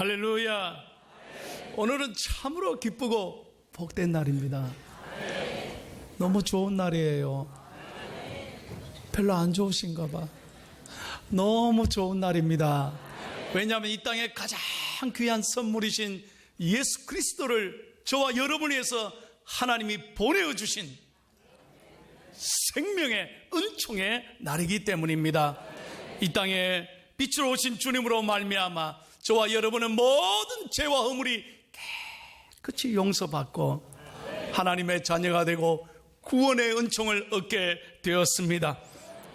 할렐루야. 오늘은 참으로 기쁘고 복된 날입니다. 너무 좋은 날이에요. 별로 안 좋으신가 봐. 너무 좋은 날입니다. 왜냐하면 이 땅에 가장 귀한 선물이신 예수 그리스도를 저와 여러분을 위해서 하나님이 보내어주신 생명의 은총의 날이기 때문입니다. 이 땅에 빛으로 오신 주님으로 말미암아 저와 여러분은 모든 죄와 허물이 깨끗이 용서받고 하나님의 자녀가 되고 구원의 은총을 얻게 되었습니다.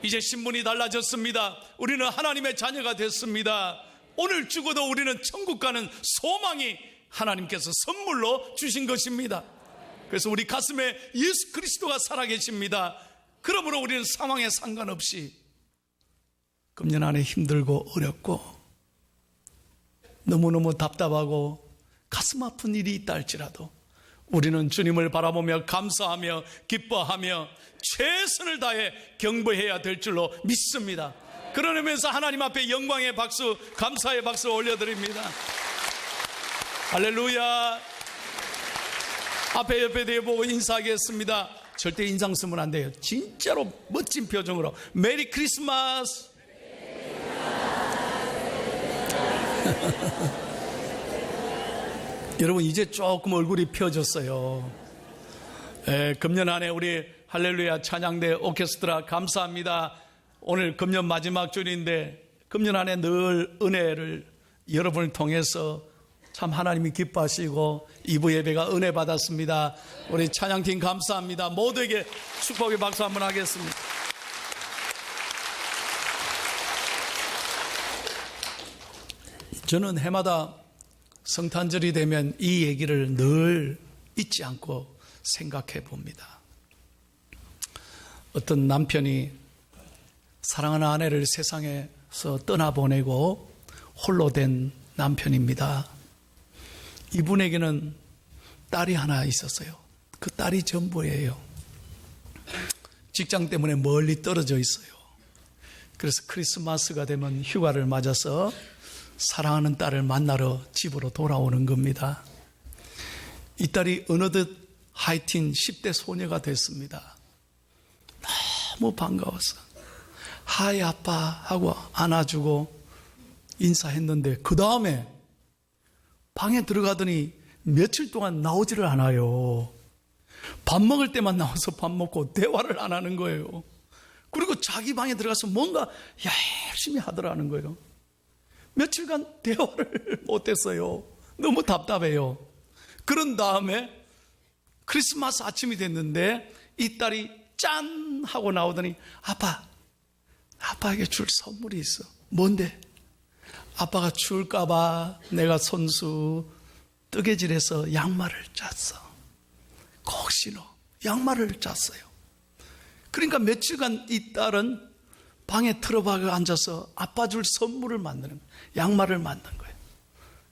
이제 신분이 달라졌습니다. 우리는 하나님의 자녀가 됐습니다. 오늘 죽어도 우리는 천국 가는 소망이 하나님께서 선물로 주신 것입니다. 그래서 우리 가슴에 예수 그리스도가 살아계십니다. 그러므로 우리는 상황에 상관없이 금년 안에 힘들고 어렵고 너무너무 답답하고 가슴 아픈 일이 있다 할지라도 우리는 주님을 바라보며 감사하며 기뻐하며 최선을 다해 경배해야 될 줄로 믿습니다. 그러면서 하나님 앞에 영광의 박수, 감사의 박수 올려드립니다. 할렐루야. 앞에 옆에 대보고 인사하겠습니다. 절대 인상 쓰면 안 돼요. 진짜로 멋진 표정으로 메리 크리스마스. 여러분 이제 조금 얼굴이 펴졌어요. 금년 안에 우리 할렐루야 찬양대 오케스트라 감사합니다. 오늘 금년 마지막 주일인데 금년 안에 늘 은혜를 여러분을 통해서 참 하나님이 기뻐하시고 2부 예배가 은혜 받았습니다. 우리 찬양팀 감사합니다. 모두에게 축복의 박수 한번 하겠습니다. 저는 해마다 성탄절이 되면 이 얘기를 늘 잊지 않고 생각해 봅니다. 어떤 남편이 사랑하는 아내를 세상에서 떠나보내고 홀로 된 남편입니다. 이분에게는 딸이 하나 있었어요. 그 딸이 전부예요. 직장 때문에 멀리 떨어져 있어요. 그래서 크리스마스가 되면 휴가를 맞아서 사랑하는 딸을 만나러 집으로 돌아오는 겁니다. 이 딸이 어느덧 하이틴 10대 소녀가 됐습니다. 너무 반가워서 하이 아빠 하고 안아주고 인사했는데 그 다음에 방에 들어가더니 며칠 동안 나오지를 않아요. 밥 먹을 때만 나와서 밥 먹고 대화를 안 하는 거예요. 그리고 자기 방에 들어가서 뭔가 열심히 하더라는 거예요. 며칠간 대화를 못했어요. 너무 답답해요. 그런 다음에 크리스마스 아침이 됐는데 이 딸이 짠 하고 나오더니 아빠에게 줄 선물이 있어. 뭔데? 아빠가 줄까봐 내가 손수 뜨개질해서 양말을 짰어. 꼭 신어. 양말을 짰어요. 그러니까 며칠간 이 딸은 방에 틀어박아 앉아서 아빠 줄 선물을 만드는 거예요. 양말을 만든 거예요.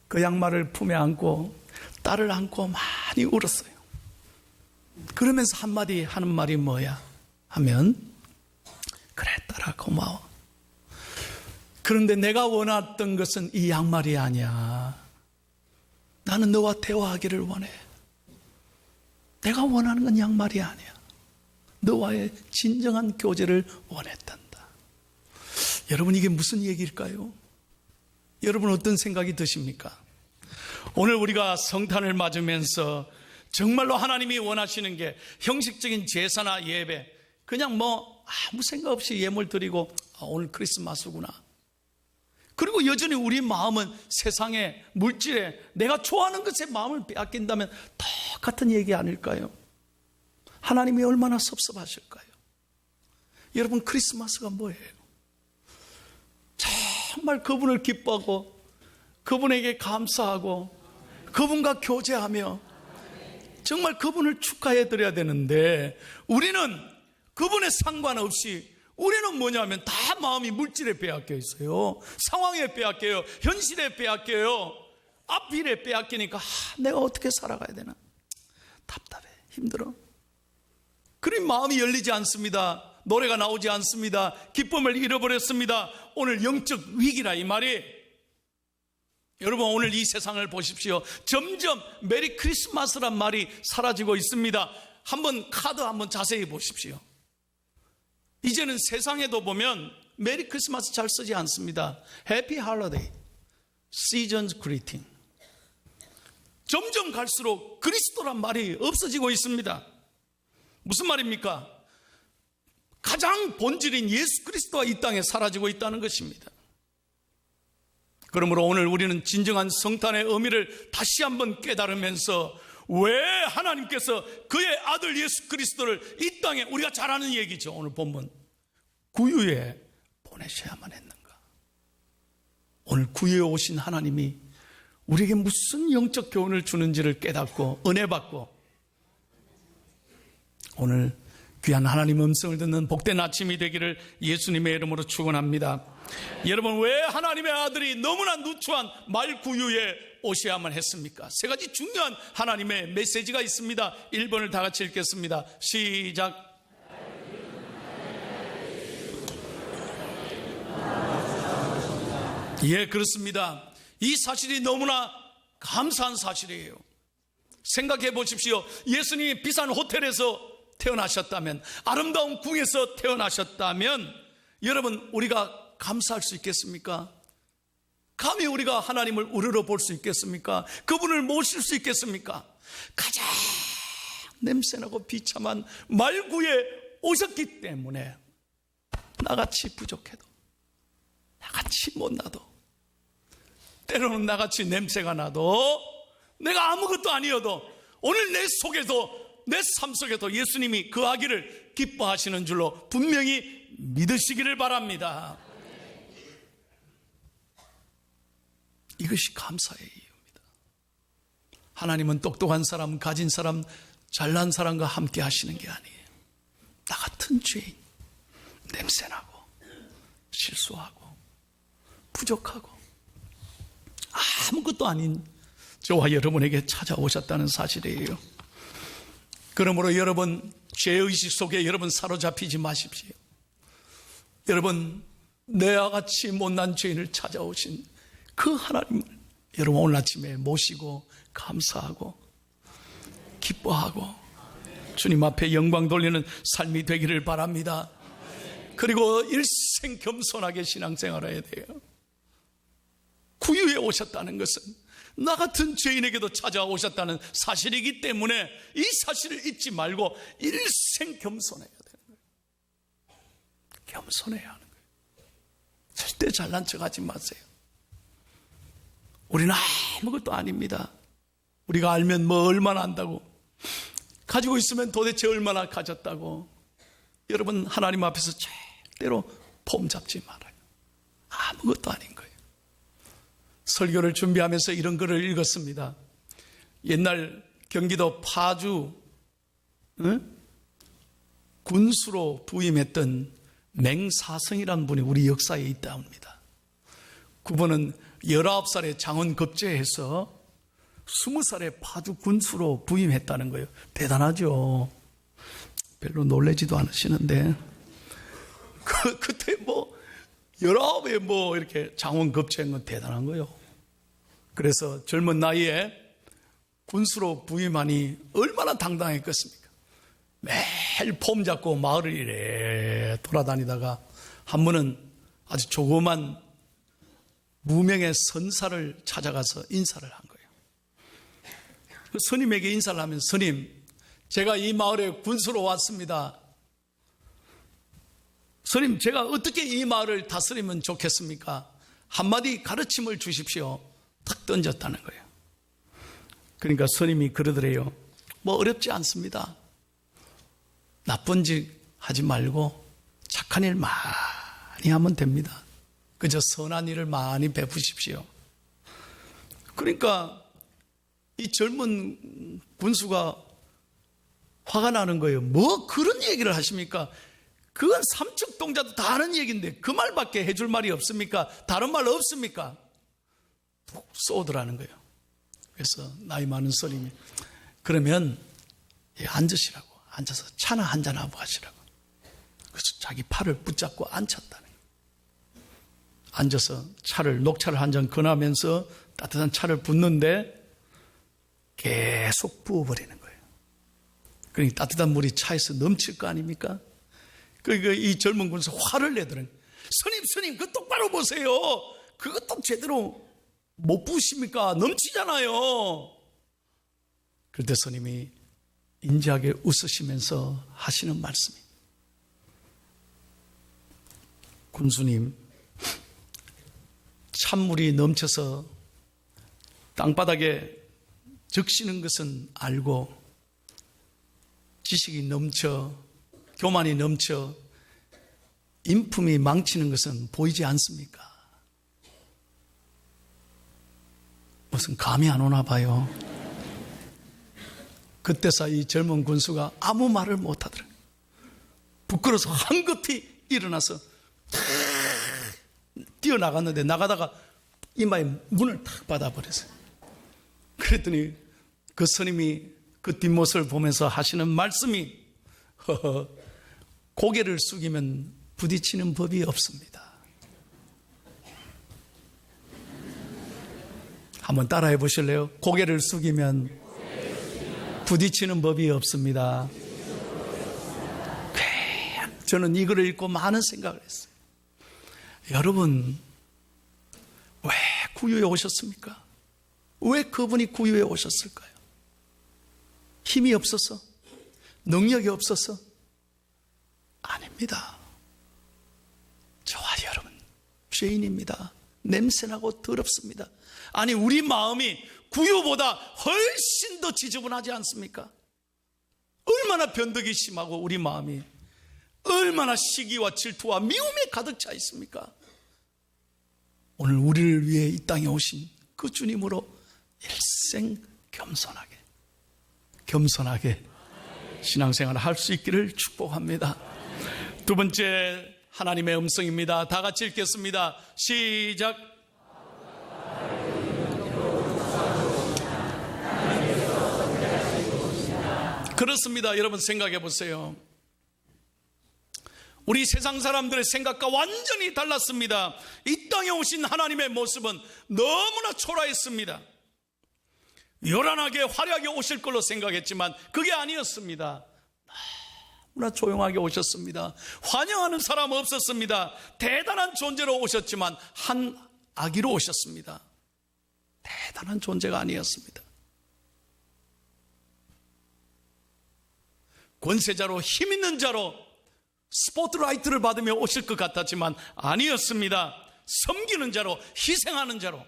그 양말을 품에 안고 딸을 안고 많이 울었어요. 그러면서 한마디 하는 말이 뭐야 하면 그래 딸아 고마워. 그런데 내가 원했던 것은 이 양말이 아니야. 나는 너와 대화하기를 원해. 내가 원하는 건 양말이 아니야. 너와의 진정한 교제를 원했단다. 여러분 이게 무슨 얘기일까요? 여러분 어떤 생각이 드십니까? 오늘 우리가 성탄을 맞으면서 정말로 하나님이 원하시는 게 형식적인 제사나 예배 그냥 아무 생각 없이 예물 드리고 오늘 크리스마스구나. 그리고 여전히 우리 마음은 세상에 물질에 내가 좋아하는 것에 마음을 빼앗긴다면 똑같은 얘기 아닐까요? 하나님이 얼마나 섭섭하실까요? 여러분 크리스마스가 뭐예요? 정말 그분을 기뻐하고 그분에게 감사하고 그분과 교제하며 정말 그분을 축하해 드려야 되는데 우리는 그분에 상관없이 우리는 뭐냐면 다 마음이 물질에 빼앗겨 있어요. 상황에 빼앗겨요. 현실에 빼앗겨요. 앞일에 빼앗기니까 내가 어떻게 살아가야 되나? 답답해. 힘들어. 그리 마음이 열리지 않습니다. 노래가 나오지 않습니다. 기쁨을 잃어버렸습니다. 오늘 영적 위기라 이 말이. 여러분, 오늘 이 세상을 보십시오. 점점 메리 크리스마스란 말이 사라지고 있습니다. 한번 카드 한번 자세히 보십시오. 이제는 세상에도 보면 메리 크리스마스 잘 쓰지 않습니다. 해피 할러데이, 시즌 그리팅. 점점 갈수록 그리스도란 말이 없어지고 있습니다. 무슨 말입니까? 가장 본질인 예수 그리스도가 이 땅에 사라지고 있다는 것입니다. 그러므로 오늘 우리는 진정한 성탄의 의미를 다시 한번 깨달으면서 왜 하나님께서 그의 아들 예수 그리스도를 이 땅에, 우리가 잘 아는 얘기죠. 오늘 본문 구유에 보내셔야만 했는가. 오늘 구유에 오신 하나님이 우리에게 무슨 영적 교훈을 주는지를 깨닫고 은혜 받고 오늘 귀한 하나님 음성을 듣는 복된 아침이 되기를 예수님의 이름으로 축원합니다. 여러분, 왜 하나님의 아들이 너무나 누추한 말구유에 오셔야만 했습니까? 세 가지 중요한 하나님의 메시지가 있습니다. 1번을 다 같이 읽겠습니다. 시작. 예, 그렇습니다. 이 사실이 너무나 감사한 사실이에요. 생각해 보십시오. 예수님이 비싼 호텔에서 태어나셨다면, 아름다운 궁에서 태어나셨다면 여러분, 우리가 감사할 수 있겠습니까? 감히 우리가 하나님을 우러러 볼 수 있겠습니까? 그분을 모실 수 있겠습니까? 가장 냄새나고 비참한 말구에 오셨기 때문에 나같이 부족해도, 나같이 못나도, 때로는 나같이 냄새가 나도, 내가 아무것도 아니어도 오늘 내 속에도, 내 삶 속에도 예수님이 거하기를 기뻐하시는 줄로 분명히 믿으시기를 바랍니다. 이것이 감사의 이유입니다. 하나님은 똑똑한 사람, 가진 사람, 잘난 사람과 함께 하시는 게 아니에요. 나 같은 죄인, 냄새나고 실수하고 부족하고 아무것도 아닌 저와 여러분에게 찾아오셨다는 사실이에요. 그러므로 여러분, 죄의식 속에 여러분 사로잡히지 마십시오. 여러분, 내와 같이 못난 죄인을 찾아오신 그 하나님을 여러분 오늘 아침에 모시고 감사하고 기뻐하고 주님 앞에 영광 돌리는 삶이 되기를 바랍니다. 그리고 일생 겸손하게 신앙생활을 해야 돼요. 구유에 오셨다는 것은 나 같은 죄인에게도 찾아오셨다는 사실이기 때문에 이 사실을 잊지 말고 일생 겸손해야 되는 거예요. 겸손해야 하는 거예요. 절대 잘난 척하지 마세요. 우리는 아무것도 아닙니다. 우리가 알면 뭐 얼마나 안다고, 가지고 있으면 도대체 얼마나 가졌다고. 여러분, 하나님 앞에서 절대로 폼 잡지 말아요. 아무것도 아닌 거예요. 설교를 준비하면서 이런 글을 읽었습니다. 옛날 경기도 파주 군수로 부임했던 맹사성이라는 분이 우리 역사에 있다 합니다. 그분은 19살에 장원급제해서 20살에 파주 군수로 부임했다는 거예요. 대단하죠. 별로 놀라지도 않으시는데 그때 19에 이렇게 장원급제한 건 대단한 거예요. 그래서 젊은 나이에 군수로 부임하니 얼마나 당당했겠습니까? 매일 폼 잡고 마을을 이래 돌아다니다가 한 번은 아주 조그만 무명의 선사를 찾아가서 인사를 한 거예요. 그 스님에게 인사를 하면, 스님, 제가 이 마을에 군수로 왔습니다. 스님, 제가 어떻게 이 마을을 다스리면 좋겠습니까? 한마디 가르침을 주십시오. 탁 던졌다는 거예요. 그러니까 스님이 그러더래요. 어렵지 않습니다. 나쁜 짓 하지 말고 착한 일 많이 하면 됩니다. 그저 선한 일을 많이 베푸십시오. 그러니까 이 젊은 군수가 화가 나는 거예요. 뭐 그런 얘기를 하십니까? 그건 삼척동자도 다 아는 얘기인데 그 말밖에 해줄 말이 없습니까? 다른 말 없습니까? 푹 쏘더라는 거예요. 그래서 나이 많은 스님이, 그러면 앉으시라고, 앉아서 차나 한잔하고 가시라고. 그래서 자기 팔을 붙잡고 앉혔다는 거예요. 앉아서 녹차를 한 잔 권하면서 따뜻한 차를 붓는데 계속 부어버리는 거예요. 그러니까 따뜻한 물이 차에서 넘칠 거 아닙니까? 그러니까 이 젊은 군수 화를 내더니 스님 그거 똑바로 보세요. 그것도 제대로 못 부으십니까? 넘치잖아요. 그때 스님이 인자하게 웃으시면서 하시는 말씀이, 군수님, 찬물이 넘쳐서 땅바닥에 적시는 것은 알고 지식이 넘쳐, 교만이 넘쳐 인품이 망치는 것은 보이지 않습니까? 무슨 감이 안 오나 봐요. 그때서 이 젊은 군수가 아무 말을 못하더라. 부끄러워서 황급히 일어나서 뛰어나갔는데 나가다가 이마에 문을 탁 받아버렸어요. 그랬더니 그 스님이 그 뒷모습을 보면서 하시는 말씀이, 고개를 숙이면 부딪히는 법이 없습니다. 한번 따라해 보실래요? 고개를 숙이면 부딪히는 법이 없습니다. 저는 이거를 읽고 많은 생각을 했어요. 여러분, 왜 구유에 오셨습니까? 왜 그분이 구유에 오셨을까요? 힘이 없어서? 능력이 없어서? 아닙니다. 저와 여러분, 죄인입니다. 냄새나고 더럽습니다. 아니, 우리 마음이 구유보다 훨씬 더 지저분하지 않습니까? 얼마나 변덕이 심하고 우리 마음이 얼마나 시기와 질투와 미움이 가득 차 있습니까? 오늘 우리를 위해 이 땅에 오신 그 주님으로 일생 겸손하게 신앙생활을 할 수 있기를 축복합니다. 두 번째, 하나님의 음성입니다. 다 같이 읽겠습니다. 시작. 그렇습니다. 여러분 생각해 보세요. 우리 세상 사람들의 생각과 완전히 달랐습니다. 이 땅에 오신 하나님의 모습은 너무나 초라했습니다. 요란하게 화려하게 오실 걸로 생각했지만 그게 아니었습니다. 너무나 조용하게 오셨습니다. 환영하는 사람 없었습니다. 대단한 존재로 오셨지만 한 아기로 오셨습니다. 대단한 존재가 아니었습니다. 권세자로, 힘 있는 자로 스포트라이트를 받으며 오실 것 같았지만 아니었습니다. 섬기는 자로, 희생하는 자로.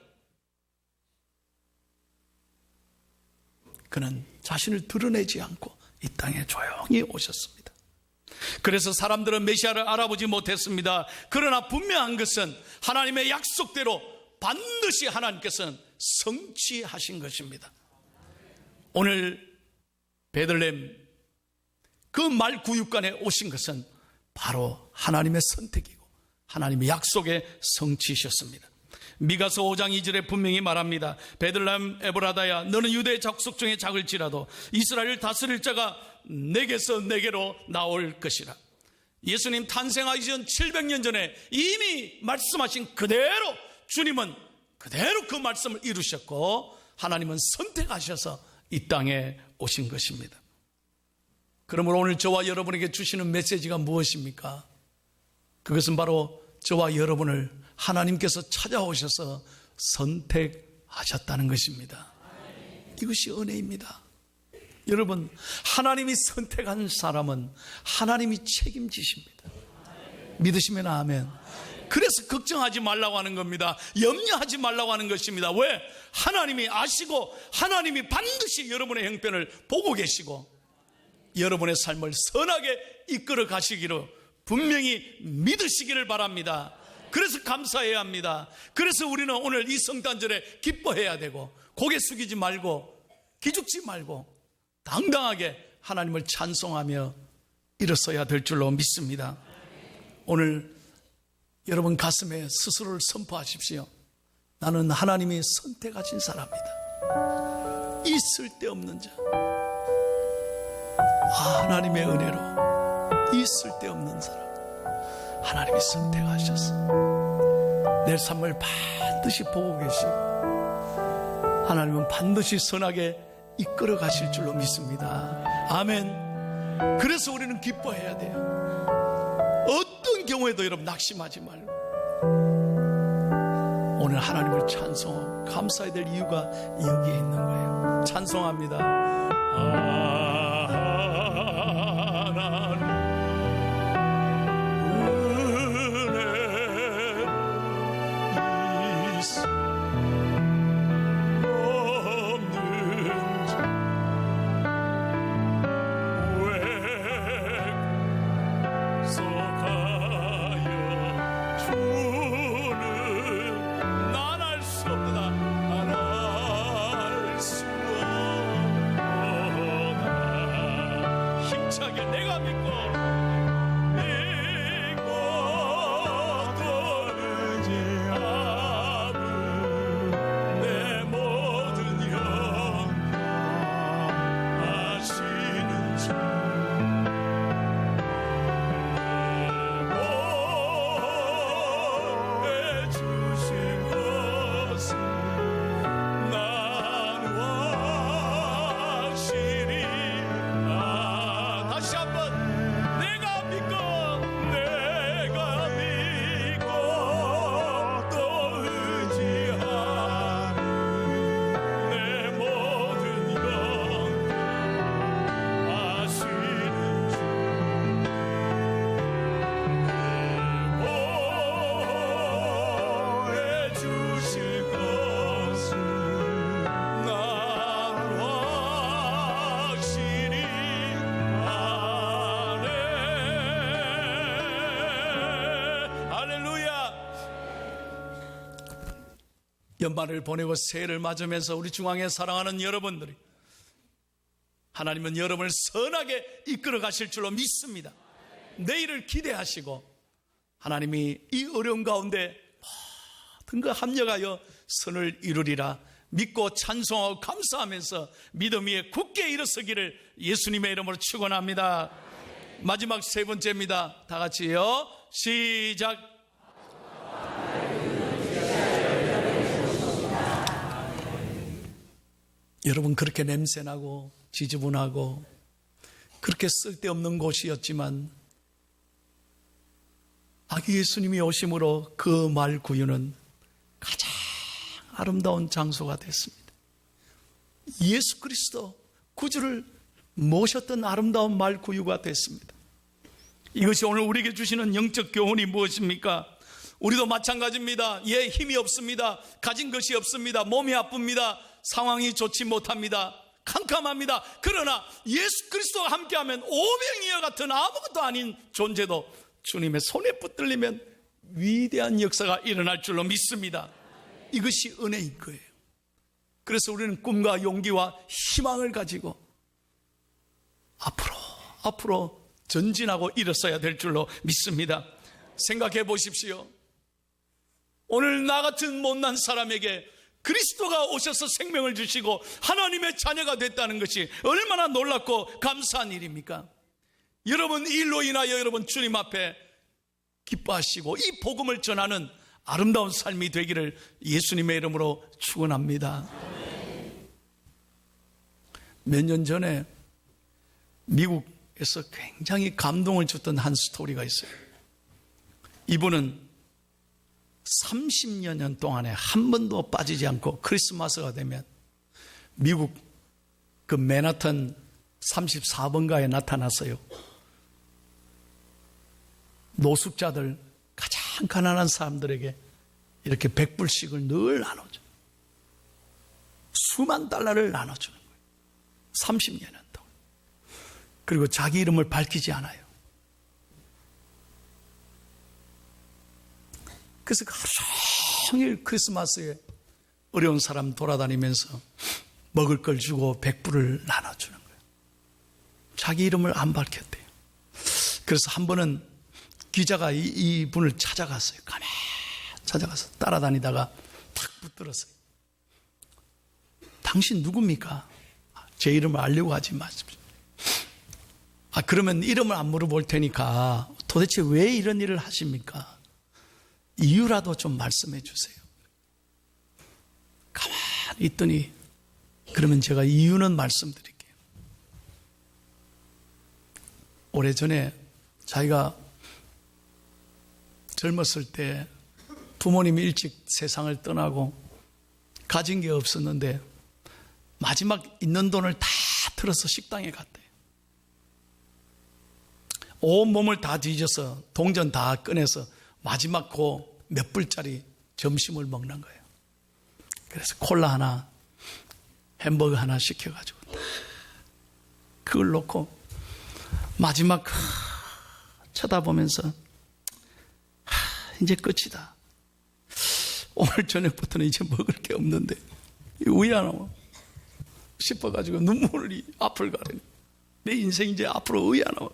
그는 자신을 드러내지 않고 이 땅에 조용히 오셨습니다. 그래서 사람들은 메시아를 알아보지 못했습니다. 그러나 분명한 것은 하나님의 약속대로 반드시 하나님께서는 성취하신 것입니다. 오늘 베들레헴 그 말 구육간에 오신 것은 바로 하나님의 선택이고 하나님의 약속의 성취이셨습니다. 미가서 5장 2절에 분명히 말합니다. 베들레헴 에브라다야, 너는 유대 족속 중에 작을지라도 이스라엘을 다스릴 자가 내게서 내게로 나올 것이라. 예수님 탄생하기 전 700년 전에 이미 말씀하신 그대로 주님은 그대로 그 말씀을 이루셨고 하나님은 선택하셔서 이 땅에 오신 것입니다. 그러므로 오늘 저와 여러분에게 주시는 메시지가 무엇입니까? 그것은 바로 저와 여러분을 하나님께서 찾아오셔서 선택하셨다는 것입니다. 이것이 은혜입니다. 여러분, 하나님이 선택한 사람은 하나님이 책임지십니다. 믿으시면 아멘. 그래서 걱정하지 말라고 하는 겁니다. 염려하지 말라고 하는 것입니다. 왜? 하나님이 아시고 하나님이 반드시 여러분의 형편을 보고 계시고 여러분의 삶을 선하게 이끌어 가시기로 분명히 믿으시기를 바랍니다. 그래서 감사해야 합니다. 그래서 우리는 오늘 이 성탄절에 기뻐해야 되고 고개 숙이지 말고 기죽지 말고 당당하게 하나님을 찬송하며 일어서야 될 줄로 믿습니다. 오늘 여러분 가슴에 스스로를 선포하십시오. 나는 하나님이 선택하신 사람이다. 이 쓸데없는 자, 하나님의 은혜로 이 쓸데없는 사람 하나님이 선택하셨어. 내 삶을 반드시 보고 계시고 하나님은 반드시 선하게 이끌어 가실 줄로 믿습니다. 아멘. 그래서 우리는 기뻐해야 돼요. 어떤 경우에도 여러분 낙심하지 말고 오늘 하나님을 찬송하고 감사해야 될 이유가 여기에 있는 거예요. 찬송합니다. 하나님 은혜 있어 내가 믿고 떠르지 않은 내 모든 영광 하시는 주 내 주신 것을 난 확실히 다시 한번 내가 믿고 또 의지하는 내 모든 영광 하시는 주 보호해 주실 것을 난 확실히 할렐루야. 연말을 보내고 새해를 맞으면서 우리 중앙에 사랑하는 여러분들이 하나님은 여러분을 선하게 이끌어 가실 줄로 믿습니다. 내일을 기대하시고 하나님이 이 어려움 가운데 모든 것 합력하여 선을 이루리라 믿고 찬송하고 감사하면서 믿음 위에 굳게 일어서기를 예수님의 이름으로 축원합니다. 마지막 세 번째입니다. 다 같이요. 시작. 여러분 그렇게 냄새나고 지저분하고 그렇게 쓸데없는 곳이었지만 아기 예수님이 오심으로 그 말 구유는 가장 아름다운 장소가 됐습니다. 예수 그리스도 구주를 모셨던 아름다운 말 구유가 됐습니다. 이것이 오늘 우리에게 주시는 영적 교훈이 무엇입니까? 우리도 마찬가지입니다. 예, 힘이 없습니다. 가진 것이 없습니다. 몸이 아픕니다. 상황이 좋지 못합니다. 캄캄합니다. 그러나 예수 그리스도와 함께하면 오병이어 같은 아무것도 아닌 존재도 주님의 손에 붙들리면 위대한 역사가 일어날 줄로 믿습니다. 이것이 은혜인 거예요. 그래서 우리는 꿈과 용기와 희망을 가지고 앞으로 전진하고 일어서야 될 줄로 믿습니다. 생각해 보십시오. 오늘 나 같은 못난 사람에게 그리스도가 오셔서 생명을 주시고 하나님의 자녀가 됐다는 것이 얼마나 놀랍고 감사한 일입니까? 여러분 이 일로 인하여 여러분 주님 앞에 기뻐하시고 이 복음을 전하는 아름다운 삶이 되기를 예수님의 이름으로 축원합니다. 몇 년 전에 미국에서 굉장히 감동을 줬던 한 스토리가 있어요. 이분은 30여 년 동안에 한 번도 빠지지 않고 크리스마스가 되면 미국 그 맨하탄 34번가에 나타났어요. 노숙자들, 가장 가난한 사람들에게 이렇게 100불씩을 늘 나눠줘. 수만 달러를 나눠주는 거예요. 30여 년 동안. 그리고 자기 이름을 밝히지 않아요. 그래서 하루 종일 크리스마스에 어려운 사람 돌아다니면서 먹을 걸 주고 100불을 나눠주는 거예요. 자기 이름을 안 밝혔대요. 그래서 한 번은 기자가 이 분을 찾아갔어요. 가만히 찾아가서 따라다니다가 탁 붙들었어요. 당신 누굽니까? 제 이름을 알려고 하지 마십시오. 그러면 이름을 안 물어볼 테니까 도대체 왜 이런 일을 하십니까? 이유라도 좀 말씀해 주세요. 가만히 있더니 그러면 제가 이유는 말씀드릴게요. 오래전에 자기가 젊었을 때 부모님이 일찍 세상을 떠나고 가진 게 없었는데 마지막 있는 돈을 다 틀어서 식당에 갔대요. 온 몸을 다 뒤져서 동전 다 꺼내서 마지막 그 몇 불짜리 점심을 먹는 거예요. 그래서 콜라 하나, 햄버거 하나 시켜가지고 그걸 놓고 마지막 쳐다보면서 이제 끝이다. 오늘 저녁부터는 이제 먹을 게 없는데 왜 안 와? 싶어가지고 눈물이 앞을 가려니 내 인생 이제 앞으로 왜 안 와?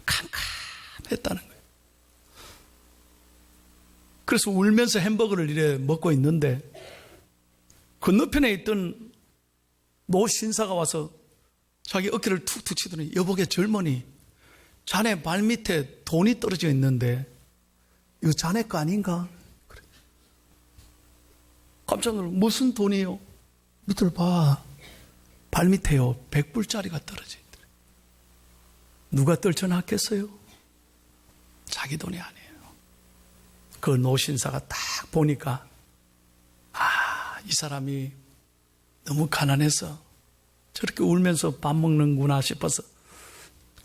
캄캄했다는 거예요. 그래서 울면서 햄버거를 이래 먹고 있는데 건너편에 있던 노 신사가 와서 자기 어깨를 툭툭 치더니 여보게 젊은이 자네 발밑에 돈이 떨어져 있는데 이거 자네 거 아닌가? 그래. 깜짝 놀라 무슨 돈이요? 밑을 봐. 발밑에요 100불짜리가 떨어져 있더래. 누가 떨쳐놨겠어요? 자기 돈이 아니에요. 그 노신사가 딱 보니까 이 사람이 너무 가난해서 저렇게 울면서 밥 먹는구나 싶어서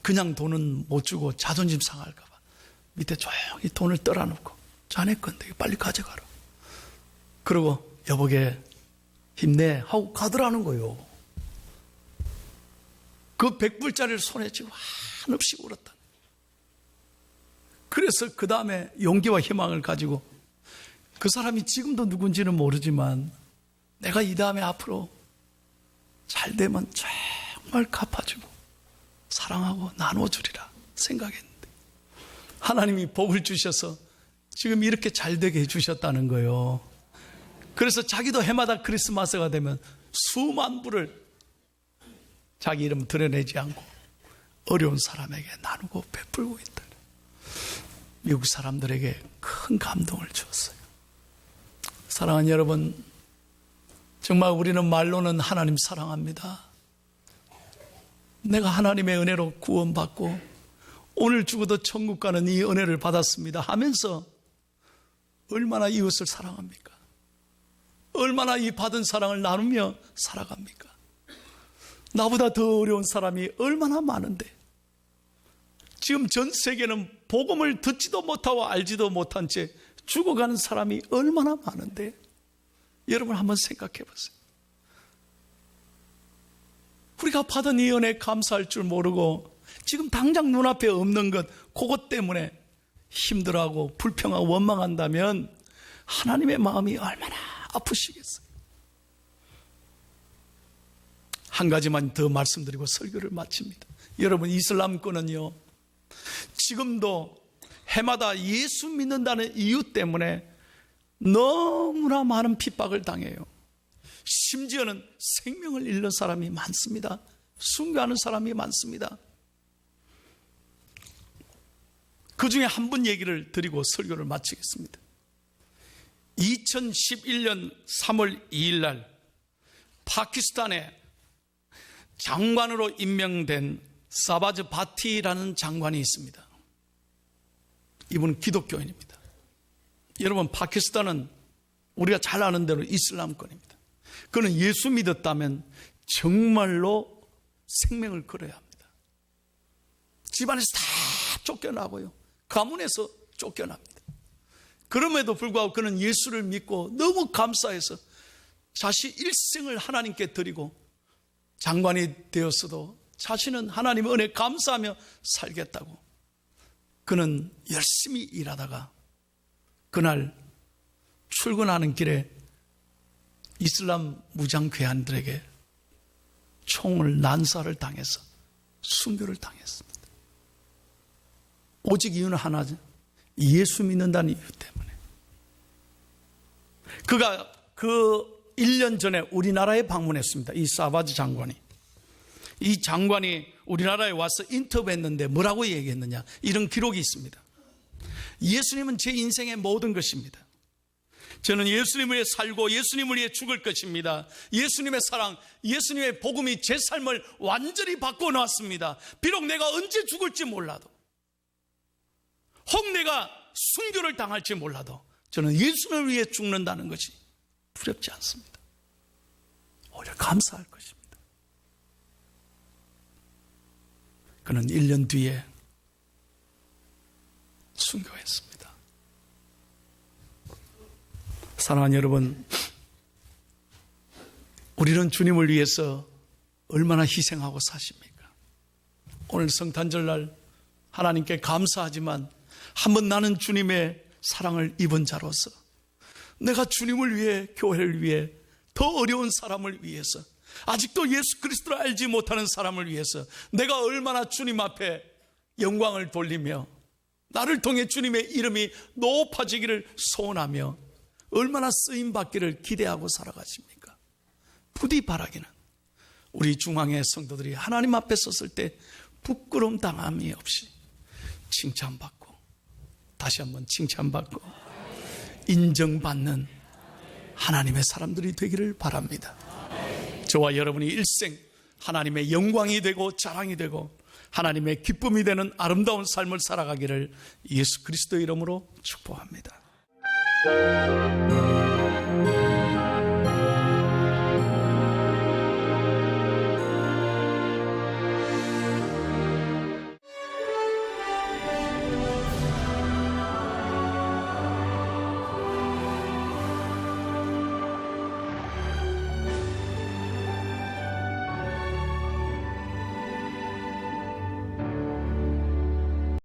그냥 돈은 못 주고 자존심 상할까 봐 밑에 조용히 돈을 떨어놓고 자네 건데 빨리 가져가라. 그러고 여보게 힘내 하고 가더라는 거예요. 그 100불짜리를 손에 쥐고 한없이 울었다. 그래서 그 다음에 용기와 희망을 가지고 그 사람이 지금도 누군지는 모르지만 내가 이 다음에 앞으로 잘 되면 정말 갚아주고 사랑하고 나눠주리라 생각했는데 하나님이 복을 주셔서 지금 이렇게 잘 되게 해주셨다는 거예요. 그래서 자기도 해마다 크리스마스가 되면 수만 불을 자기 이름 드러내지 않고 어려운 사람에게 나누고 베풀고 있다. 미국 사람들에게 큰 감동을 주었어요. 사랑하는 여러분, 정말 우리는 말로는 하나님 사랑합니다. 내가 하나님의 은혜로 구원받고 오늘 죽어도 천국 가는 이 은혜를 받았습니다 하면서 얼마나 이웃을 사랑합니까? 얼마나 이 받은 사랑을 나누며 살아갑니까? 나보다 더 어려운 사람이 얼마나 많은데 지금 전 세계는 복음을 듣지도 못하고 알지도 못한 채 죽어가는 사람이 얼마나 많은데 여러분 한번 생각해 보세요. 우리가 받은 이 은혜에 감사할 줄 모르고 지금 당장 눈앞에 없는 것 그것 때문에 힘들어하고 불평하고 원망한다면 하나님의 마음이 얼마나 아프시겠어요. 한 가지만 더 말씀드리고 설교를 마칩니다. 여러분 이슬람권은요 지금도 해마다 예수 믿는다는 이유 때문에 너무나 많은 핍박을 당해요. 심지어는 생명을 잃는 사람이 많습니다. 순교하는 사람이 많습니다. 그 중에 한 분 얘기를 드리고 설교를 마치겠습니다. 2011년 3월 2일 날 파키스탄에 장관으로 임명된 사바즈 바티라는 장관이 있습니다. 이분은 기독교인입니다. 여러분 파키스탄은 우리가 잘 아는 대로 이슬람권입니다. 그는 예수 믿었다면 정말로 생명을 걸어야 합니다. 집안에서 다 쫓겨나고요. 가문에서 쫓겨납니다. 그럼에도 불구하고 그는 예수를 믿고 너무 감사해서 자신 일생을 하나님께 드리고 장관이 되었어도 자신은 하나님의 은혜에 감사하며 살겠다고 그는 열심히 일하다가 그날 출근하는 길에 이슬람 무장 괴한들에게 총을 난사를 당해서 순교를 당했습니다. 오직 이유는 하나죠. 예수 믿는다는 이유 때문에. 그가 그 1년 전에 우리나라에 방문했습니다. 이 사바즈 장관이. 이 장관이 우리나라에 와서 인터뷰했는데 뭐라고 얘기했느냐 이런 기록이 있습니다. 예수님은 제 인생의 모든 것입니다. 저는 예수님을 위해 살고 예수님을 위해 죽을 것입니다. 예수님의 사랑, 예수님의 복음이 제 삶을 완전히 바꿔놓았습니다. 비록 내가 언제 죽을지 몰라도, 혹 내가 순교를 당할지 몰라도 저는 예수님을 위해 죽는다는 것이 두렵지 않습니다. 오히려 감사할 것입니다. 그는 1년 뒤에 순교했습니다. 사랑하는 여러분, 우리는 주님을 위해서 얼마나 희생하고 사십니까? 오늘 성탄절날 하나님께 감사하지만 한번 나는 주님의 사랑을 입은 자로서 내가 주님을 위해, 교회를 위해, 더 어려운 사람을 위해서, 아직도 예수 그리스도를 알지 못하는 사람을 위해서 내가 얼마나 주님 앞에 영광을 돌리며 나를 통해 주님의 이름이 높아지기를 소원하며 얼마나 쓰임받기를 기대하고 살아가십니까? 부디 바라기는 우리 중앙의 성도들이 하나님 앞에 섰을 때 부끄러움 당함이 없이 칭찬받고, 다시 한번 칭찬받고 인정받는 하나님의 사람들이 되기를 바랍니다. 저와 여러분이 일생 하나님의 영광이 되고 자랑이 되고 하나님의 기쁨이 되는 아름다운 삶을 살아가기를 예수 그리스도의 이름으로 축복합니다.